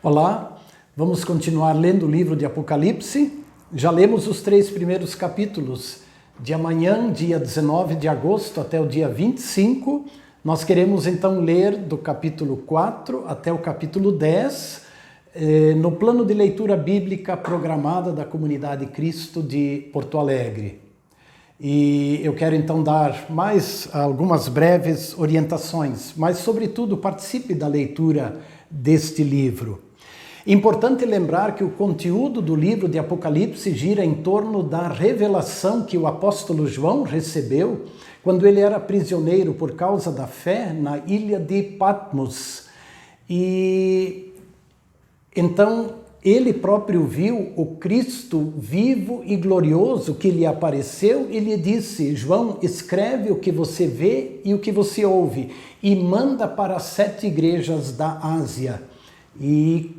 Olá, vamos continuar lendo o livro de Apocalipse. Já lemos os 3 primeiros capítulos. De amanhã, dia 19 de agosto, até o dia 25, nós queremos então ler do capítulo 4 até o capítulo 10, no plano de leitura bíblica programada da Comunidade Cristo de Porto Alegre. E eu quero então dar mais algumas breves orientações, mas sobretudo participe da leitura deste livro. Importante lembrar que o conteúdo do livro de Apocalipse gira em torno da revelação que o apóstolo João recebeu quando ele era prisioneiro por causa da fé na ilha de Patmos. E então ele próprio viu o Cristo vivo e glorioso que lhe apareceu e lhe disse: João, escreve o que você vê e o que você ouve e manda para as 7 igrejas da Ásia. E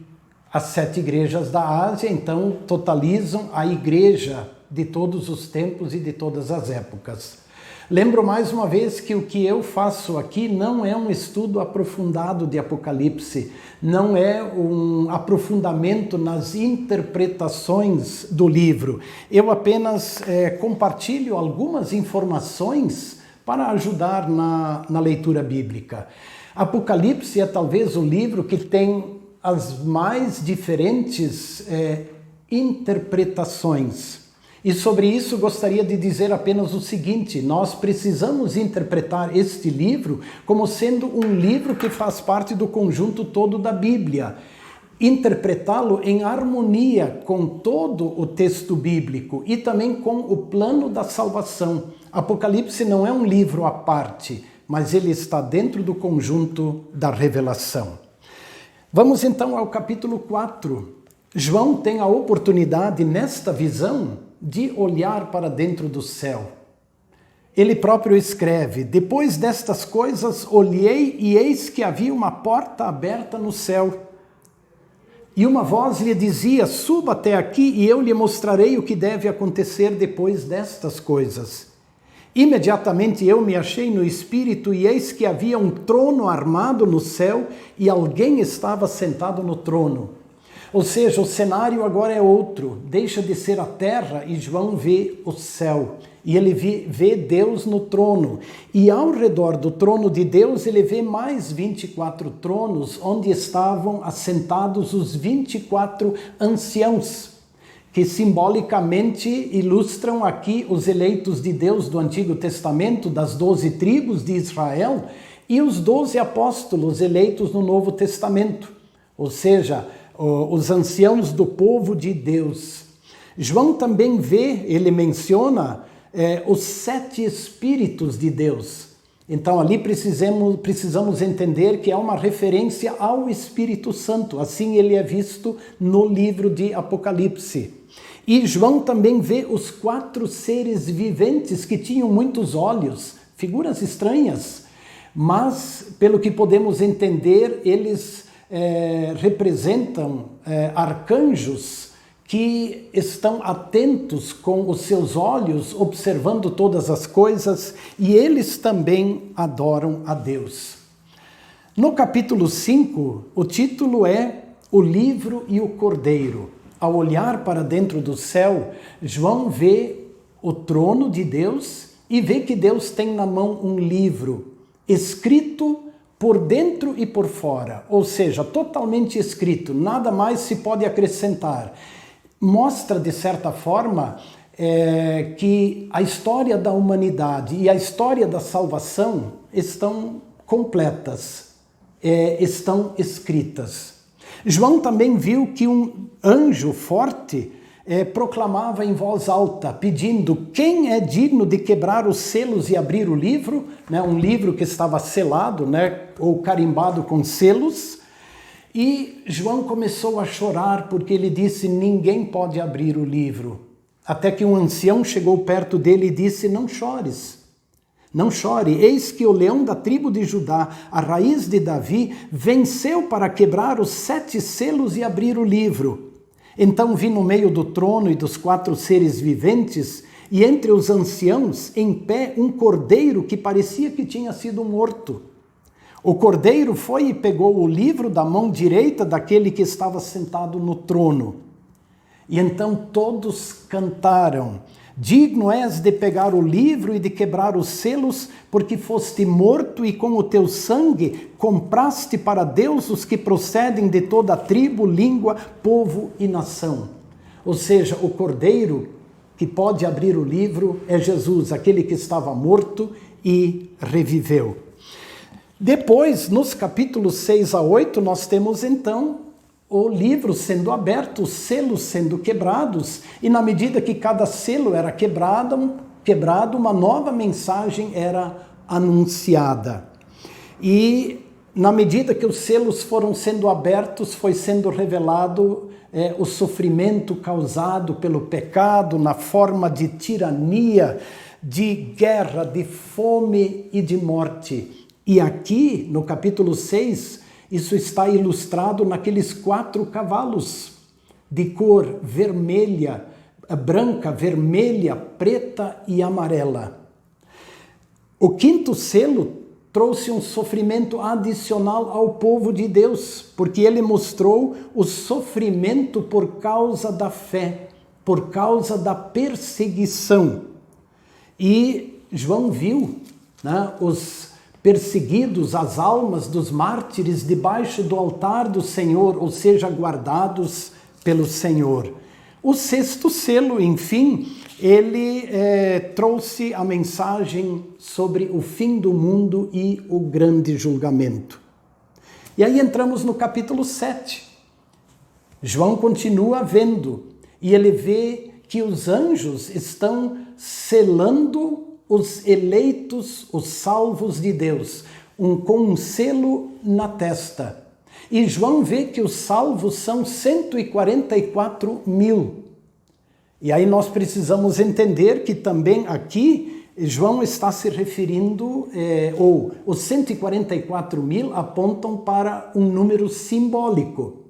as 7 igrejas da Ásia, então, totalizam a igreja de todos os tempos e de todas as épocas. Lembro mais uma vez que o que eu faço aqui não é um estudo aprofundado de Apocalipse, não é um aprofundamento nas interpretações do livro. Eu apenas compartilho algumas informações para ajudar na leitura bíblica. Apocalipse é talvez o livro que tem as mais diferentes interpretações. E sobre isso gostaria de dizer apenas o seguinte: nós precisamos interpretar este livro como sendo um livro que faz parte do conjunto todo da Bíblia. Interpretá-lo em harmonia com todo o texto bíblico e também com o plano da salvação. Apocalipse não é um livro à parte, mas ele está dentro do conjunto da revelação. Vamos então ao capítulo 4. João tem a oportunidade nesta visão de olhar para dentro do céu. Ele próprio escreve: depois destas coisas olhei e eis que havia uma porta aberta no céu. E uma voz lhe dizia: suba até aqui e eu lhe mostrarei o que deve acontecer depois destas coisas. Imediatamente eu me achei no espírito e eis que havia um trono armado no céu e alguém estava sentado no trono. Ou seja, o cenário agora é outro, deixa de ser a terra e João vê o céu. E ele vê Deus no trono. E ao redor do trono de Deus ele vê mais 24 tronos onde estavam assentados os 24 anciãos, que simbolicamente ilustram aqui os eleitos de Deus do Antigo Testamento, das 12 tribos de Israel, e os 12 apóstolos eleitos no Novo Testamento, ou seja, os anciãos do povo de Deus. João também vê, ele menciona os 7 Espíritos de Deus. Então ali precisamos entender que é uma referência ao Espírito Santo, assim ele é visto no livro de Apocalipse. E João também vê os 4 seres viventes que tinham muitos olhos, figuras estranhas, mas pelo que podemos entender, eles representam arcanjos que estão atentos com os seus olhos, observando todas as coisas, e eles também adoram a Deus. No capítulo 5, o título é O Livro e o Cordeiro. Ao olhar para dentro do céu, João vê o trono de Deus e vê que Deus tem na mão um livro escrito por dentro e por fora, ou seja, totalmente escrito, nada mais se pode acrescentar. Mostra, de certa forma, que a história da humanidade e a história da salvação estão completas, estão escritas. João também viu que um anjo forte proclamava em voz alta, pedindo: quem é digno de quebrar os selos e abrir o livro? Um livro que estava selado, ou carimbado com selos. E João começou a chorar porque ele disse: ninguém pode abrir o livro. Até que um ancião chegou perto dele e disse: não chores. Não chore, eis que o leão da tribo de Judá, a raiz de Davi, venceu para quebrar os 7 selos e abrir o livro. Então vi no meio do trono e dos 4 seres viventes, e entre os anciãos, em pé, um cordeiro que parecia que tinha sido morto. O cordeiro foi e pegou o livro da mão direita daquele que estava sentado no trono. E então todos cantaram: digno és de pegar o livro e de quebrar os selos, porque foste morto e com o teu sangue compraste para Deus os que procedem de toda a tribo, língua, povo e nação. Ou seja, o cordeiro que pode abrir o livro é Jesus, aquele que estava morto e reviveu. Depois, nos capítulos 6 a 8, nós temos então o livro sendo aberto, os selos sendo quebrados, e na medida que cada selo era quebrado, uma nova mensagem era anunciada. E na medida que os selos foram sendo abertos, foi sendo revelado o sofrimento causado pelo pecado na forma de tirania, de guerra, de fome e de morte. E aqui, no capítulo 6, isso está ilustrado naqueles 4 cavalos de cor vermelha, branca, vermelha, preta e amarela. O 5º selo trouxe um sofrimento adicional ao povo de Deus, porque ele mostrou o sofrimento por causa da fé, por causa da perseguição. E João viu, os perseguidos, as almas dos mártires debaixo do altar do Senhor, ou seja, guardados pelo Senhor. O 6º selo, enfim, ele trouxe a mensagem sobre o fim do mundo e o grande julgamento. E aí entramos no capítulo 7. João continua vendo, e ele vê que os anjos estão selando os eleitos, os salvos de Deus, com um selo na testa. E João vê que os salvos são 144 mil. E aí nós precisamos entender que também aqui João está se referindo, ou os 144 mil apontam para um número simbólico.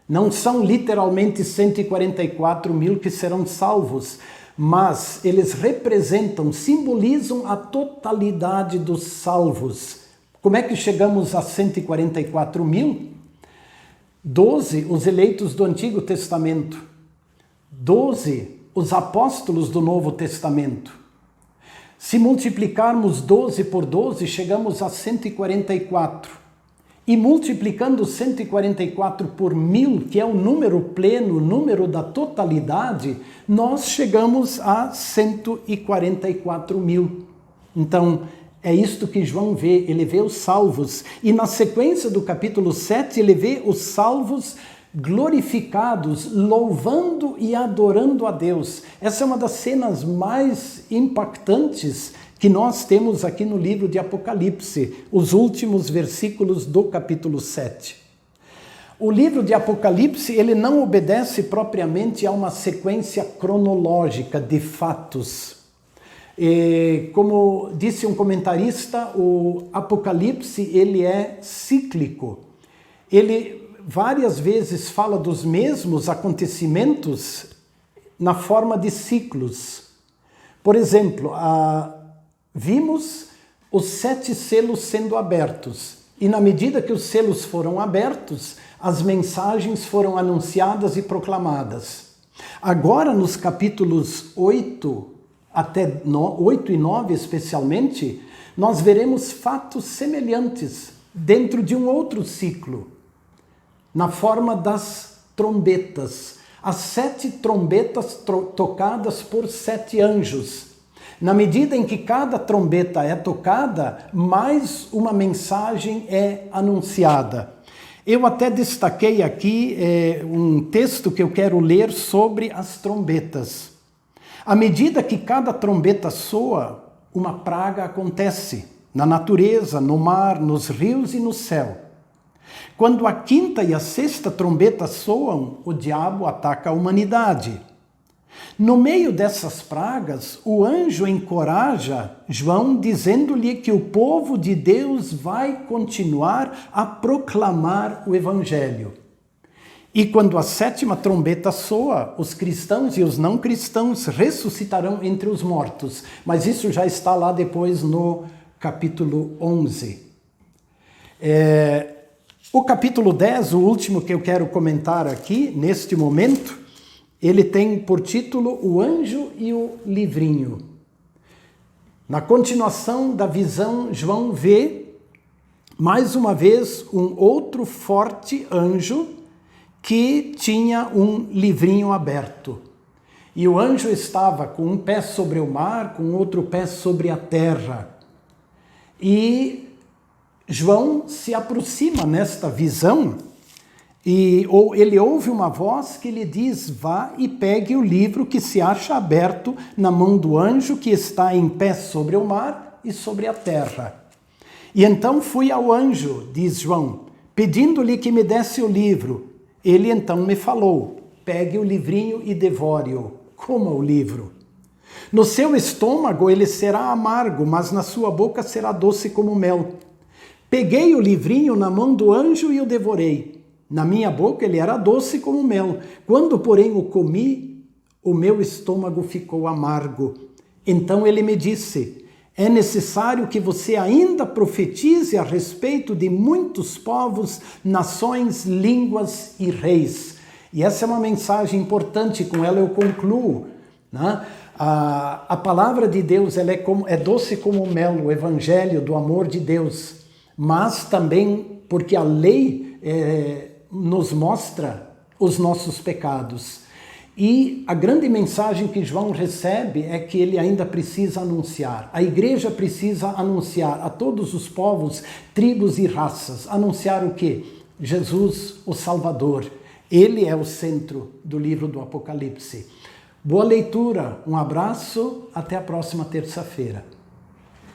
Não são literalmente 144 mil que serão salvos, mas eles representam, simbolizam a totalidade dos salvos. Como é que chegamos a 144 mil? 12, os eleitos do Antigo Testamento. 12, os apóstolos do Novo Testamento. Se multiplicarmos 12 por 12, chegamos a 144. E multiplicando 144 por 1000, que é o número pleno, o número da totalidade, nós chegamos a 144 mil. Então, é isto que João vê, ele vê os salvos. E na sequência do capítulo 7, ele vê os salvos glorificados, louvando e adorando a Deus. Essa é uma das cenas mais impactantes que nós temos aqui no livro de Apocalipse, os últimos versículos do capítulo 7. O livro de Apocalipse, ele não obedece propriamente a uma sequência cronológica de fatos. Como disse um comentarista, o Apocalipse, ele é cíclico. Ele várias vezes fala dos mesmos acontecimentos na forma de ciclos. Por exemplo, vimos os 7 selos sendo abertos, e na medida que os selos foram abertos, as mensagens foram anunciadas e proclamadas. Agora, nos capítulos 8 e 9 especialmente, nós veremos fatos semelhantes dentro de um outro ciclo, na forma das trombetas. As 7 trombetas tocadas por 7 anjos. Na medida em que cada trombeta é tocada, mais uma mensagem é anunciada. Eu até destaquei aqui um texto que eu quero ler sobre as trombetas. À medida que cada trombeta soa, uma praga acontece na natureza, no mar, nos rios e no céu. Quando a 5ª e a 6ª trombeta soam, o diabo ataca a humanidade. No meio dessas pragas, o anjo encoraja João, dizendo-lhe que o povo de Deus vai continuar a proclamar o Evangelho. E quando a 7ª trombeta soa, os cristãos e os não cristãos ressuscitarão entre os mortos. Mas isso já está lá depois no capítulo 11. O capítulo 10, o último que eu quero comentar aqui, neste momento, ele tem por título O Anjo e o Livrinho. Na continuação da visão, João vê, mais uma vez, um outro forte anjo que tinha um livrinho aberto. E o anjo estava com um pé sobre o mar, com outro pé sobre a terra. E João se aproxima nesta visão e ele ouve uma voz que lhe diz: vá e pegue o livro que se acha aberto na mão do anjo que está em pé sobre o mar e sobre a terra. E então fui ao anjo, diz João, pedindo-lhe que me desse o livro. Ele então me falou: pegue o livrinho e devore-o. Coma o livro. No seu estômago ele será amargo, mas na sua boca será doce como mel. Peguei o livrinho na mão do anjo e o devorei. Na minha boca ele era doce como mel. Quando, porém, o comi, o meu estômago ficou amargo. Então ele me disse: é necessário que você ainda profetize a respeito de muitos povos, nações, línguas e reis. E essa é uma mensagem importante, com ela eu concluo, né? A palavra de Deus ela é doce como mel, o evangelho do amor de Deus, mas também porque a lei nos mostra os nossos pecados. E a grande mensagem que João recebe é que ele ainda precisa anunciar. A igreja precisa anunciar a todos os povos, tribos e raças. Anunciar o quê? Jesus, o Salvador. Ele é o centro do livro do Apocalipse. Boa leitura, um abraço, até a próxima terça-feira.